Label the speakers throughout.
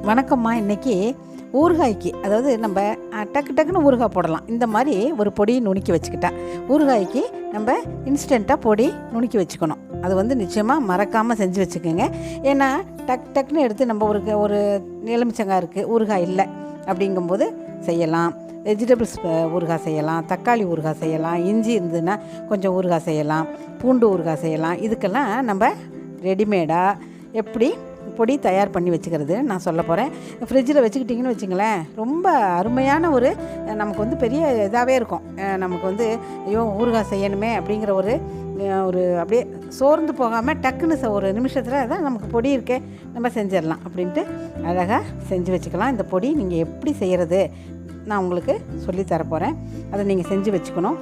Speaker 1: வணக்கம்மா. இன்றைக்கி ஊறுகாய்க்கு, அதாவது நம்ம டக்கு டக்குன்னு ஊறுகாய் போடலாம். இந்த மாதிரி ஒரு பொடி நுணுக்கி வச்சுக்கிட்டா ஊறுகாய்க்கு நம்ம இன்ஸ்டண்ட்டாக பொடி நுணுக்கி வச்சுக்கணும். அது நிச்சயமாக மறக்காமல் செஞ்சு வச்சுக்கோங்க. ஏன்னா டக்குன்னு எடுத்து நம்ம ஒரு எலுமிச்சங்காய் இருக்குது, ஊறுகாய் இல்லை அப்படிங்கும்போது செய்யலாம். வெஜிடபிள்ஸ் ஊறுகாய் செய்யலாம், தக்காளி ஊறுகாய் செய்யலாம், இஞ்சி இருந்ததுன்னா கொஞ்சம் ஊறுகாய் செய்யலாம், பூண்டு ஊறுகாய் செய்யலாம். இதுக்கெல்லாம் நம்ம ரெடிமேடாக எப்படி பொடி தயார் பண்ணி வச்சுக்கிறது நான் சொல்ல போகிறேன். ஃப்ரிட்ஜில் வச்சுக்கிட்டிங்கன்னு வச்சுங்களேன், ரொம்ப அருமையான நமக்கு பெரிய இதாகவே இருக்கும். நமக்கு ஐயோ ஊறுகாய் செய்யணுமே அப்படிங்கிற ஒரு அப்படியே சோர்ந்து போகாமல் டக்குன்னு ஒரு நிமிஷத்தில் தான் நமக்கு பொடி இருக்கே, நம்ம செஞ்சிடலாம் அப்படின்ட்டு அழகாக செஞ்சு வச்சுக்கலாம். இந்த பொடி நீங்கள் எப்படி செய்கிறது நான் உங்களுக்கு சொல்லித்தரப்போகிறேன். அதை நீங்கள் செஞ்சு வச்சுக்கணும்.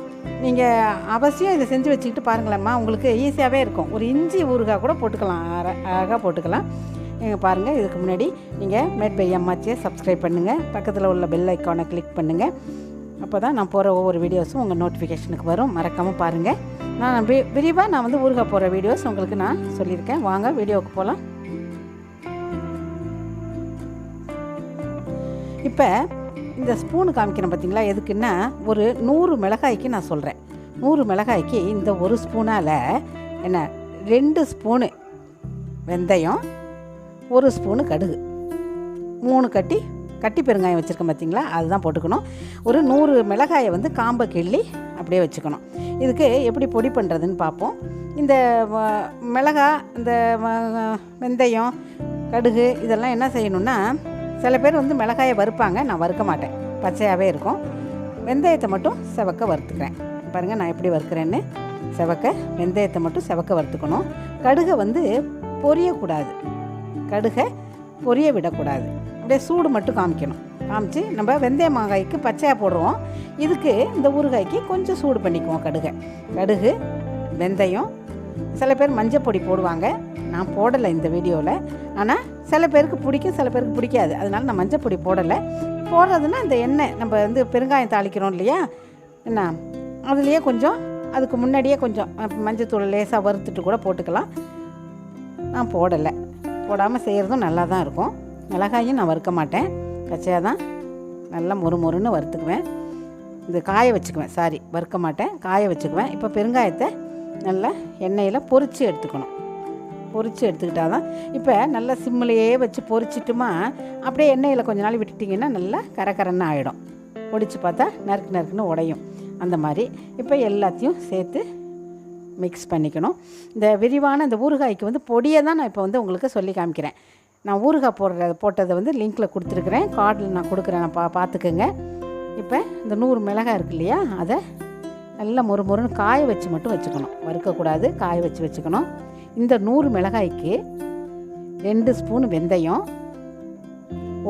Speaker 1: நீங்கள் அவசியம் இதை செஞ்சு வச்சுக்கிட்டு பாருங்களேம்மா, உங்களுக்கு ஈஸியாகவே இருக்கும். ஒரு இஞ்சி ஊறுகாய் கூட போட்டுக்கலாம், அழகாக போட்டுக்கலாம். பாருங்கள், இதுக்கு முன்னாடி நீங்கள் மேட் பை அம்மாச்சியை சப்ஸ்கிரைப் பண்ணுங்கள், பக்கத்தில் உள்ள பெல் ஐக்கானை கிளிக் பண்ணுங்கள். அப்போ தான் நான் போகிற ஒவ்வொரு வீடியோஸும் உங்கள் நோட்டிஃபிகேஷனுக்கு வரும். மறக்காமல் பாருங்கள். நான் விரிவாக ஊறுகாய் போகிற வீடியோஸ் உங்களுக்கு நான் சொல்லியிருக்கேன். வாங்க வீடியோவுக்கு போகலாம். இப்போ இந்த ஸ்பூனு காமிக்கிறேன் பார்த்தீங்களா, எதுக்குன்னா ஒரு 100 மிளகாய்க்கு நான் சொல்கிறேன். 100 மிளகாய்க்கு இந்த ஒரு ஸ்பூனால் 2 ஸ்பூனு வெந்தயம், 1 ஸ்பூனு கடுகு, 3 கட்டி பெருங்காயம் வச்சுருக்கேன் பார்த்தீங்களா, அதுதான் போட்டுக்கணும். ஒரு 100 மிளகாயை காம்பை கிள்ளி அப்படியே வச்சுக்கணும். இதுக்கு எப்படி பொடி பண்ணுறதுன்னு பார்ப்போம். இந்த மிளகாய், இந்த வெந்தயம், கடுகு இதெல்லாம் என்ன செய்யணுன்னா, சில பேர் மிளகாயை வறுப்பாங்க, நான் வறுக்க மாட்டேன், பச்சையாகவே இருக்கும். வெந்தயத்தை மட்டும் செவக்க வறுத்துக்கிறேன். பாருங்கள் நான் எப்படி வறுக்கிறேன்னு. வெந்தயத்தை மட்டும் செவக்க வறுத்துக்கணும். கடுகை பொரியக்கூடாது, கடுகை பொரிய விடக்கூடாது. அப்படியே சூடு மட்டும் காமிக்கணும். காமிச்சு நம்ம வெந்தய மாங்காய்க்கு பச்சையாக போடுறோம், இதுக்கு இந்த ஊறுகாய்க்கு கொஞ்சம் சூடு பண்ணிக்குவோம். கடுகு, வெந்தயம், சில பேர் மஞ்சள் பொடி போடுவாங்க, நான் போடலை இந்த வீடியோவில். ஆனால் சில பேருக்கு பிடிக்கும், சில பேருக்கு பிடிக்காது. அதனால் நான் மஞ்சள் பொடி போடலை. போடுறதுன்னா இந்த எண்ணெய் நம்ம பெருங்காயம் தாளிக்கிறோம் இல்லையா, அதுலேயே கொஞ்சம், அதுக்கு முன்னாடியே கொஞ்சம் மஞ்சள் லேசாக வறுத்துட்டு கூட போட்டுக்கலாம். நான் போடலை. போடாமல் செய்கிறதும் நல்லா தான் இருக்கும். மிளகாயும் நான் வறுக்க மாட்டேன், பச்சையாக தான் நல்லா மொறுன்னு வறுத்துக்குவேன். இது காய வச்சுக்குவேன், வறுக்க மாட்டேன், காய வச்சுக்குவேன். இப்போ பெருங்காயத்தை நல்லா எண்ணெயில் பொரித்து எடுத்துக்கணும். பொரித்து எடுத்துக்கிட்டால் தான், இப்போ நல்லா சிம்மிலையே வச்சு பொரிச்சிட்டுமா, அப்படியே எண்ணெயில் கொஞ்ச நாள் விட்டுட்டிங்கன்னா நல்லா கரகரன்னு ஆகிடும். பொடிச்சு பார்த்தா நறுக்குன்னு உடையும். அந்த மாதிரி இப்போ எல்லாத்தையும் சேர்த்து மிக்ஸ் பண்ணிக்கணும். இந்த விரிவான இந்த ஊறுகாய்க்கு பொடியை தான் நான் இப்போ உங்களுக்கு சொல்லி காமிக்கிறேன். நான் ஊறுகாய் போட்டதை லிங்க்கில் கொடுத்துருக்குறேன், கார்டில் நான் கொடுக்குறேன், நான் பார்த்துக்குங்க. இப்போ இந்த 100 மிளகாய் இருக்கு இல்லையா, அதை நல்லா மொறுன்னு காய வச்சு மட்டும் வச்சுக்கணும், வறுக்கக்கூடாது, காய வச்சு வச்சுக்கணும். இந்த 100 மிளகாய்க்கு 2 ஸ்பூனு வெந்தயம்,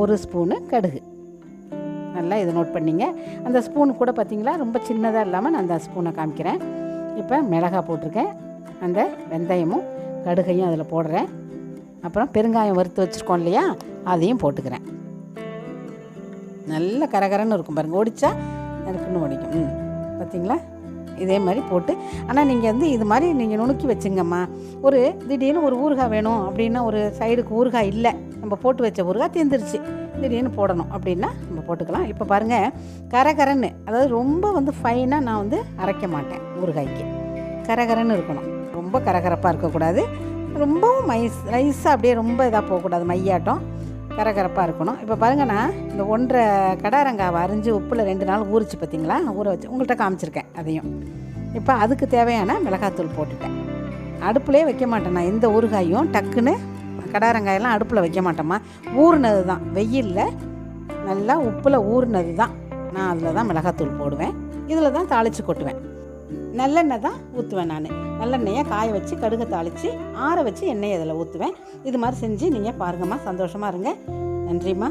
Speaker 1: 1 ஸ்பூனு கடுகு. நல்லா இதை நோட் பண்ணிங்க. அந்த ஸ்பூனு கூட பார்த்திங்களா ரொம்ப சின்னதாக இல்லாமல் நான் அந்த ஸ்பூனை காமிக்கிறேன். இப்போ மிளகாய் போட்டிருக்கேன், அந்த வெந்தயமும் கடுகையும் அதில் போடுறேன். அப்புறம் பெருங்காயம் வறுத்து வச்சுருக்கோம் இல்லையா, அதையும் போட்டுக்கிறேன். நல்ல கரகரன்னு இருக்கும் பாருங்கள், ஒடிச்சா நறுக்குன்னு ஒடிக்கும். பார்த்திங்களா, இதே மாதிரி போட்டு. ஆனால் நீங்கள் இது மாதிரி நீங்கள் நுணுக்கி வச்சுங்கம்மா. ஒரு திடீர்னு ஒரு ஊறுகாய் வேணும் அப்படின்னா, ஒரு சைடுக்கு ஊறுகாய் இல்லை, நம்ம போட்டு வச்ச ஊறுகாய் தீர்ந்துருச்சு, திடீர்னு போடணும் அப்படின்னா நம்ம போட்டுக்கலாம். இப்போ பாருங்கள், கரகரன்னு, அதாவது ரொம்ப ஃபைனாக நான் அரைக்க மாட்டேன். ஊறுகாய்க்கு கரகரன்னு இருக்கணும், ரொம்ப கரகரப்பாக இருக்கக்கூடாது, ரொம்பவும் நைஸாக அப்படியே ரொம்ப இதாக போகக்கூடாது, மையாட்டம் கரகரப்பாக இருக்கணும். இப்போ பாருங்கள், நான் இந்த 1.5 கடாரங்காவை அரிஞ்சு உப்பில் 2 நாள் ஊறிச்சு பார்த்தீங்களா, ஊற வச்சு உங்கள்கிட்ட காமிச்சிருக்கேன் அதையும். இப்போ அதுக்கு தேவையான மிளகாத்தூள் போட்டுட்டேன். அடுப்புலேயே வைக்க மாட்டேன் நான் எந்த ஊறுகாயும், டக்குன்னு கடாரங்காயெல்லாம் அடுப்பில் வைக்க மாட்டேம்மா. ஊறினது தான், வெயிலில் நல்லா உப்பில் ஊறினது தான் நான் அதில் தான் மிளகாத்தூள் போடுவேன். இதில் தான் தாளித்து கொட்டுவேன். நல்லெண்ணெய் தான் ஊற்றுவேன் நான். நல்லெண்ணெயை காய வச்சு கடுகை தாளித்து ஆற வச்சு எண்ணெயை அதில் ஊற்றுவேன். இது மாதிரி செஞ்சு நீங்கள் பாருங்கம்மா, சந்தோஷமாக இருங்க. நன்றிம்மா.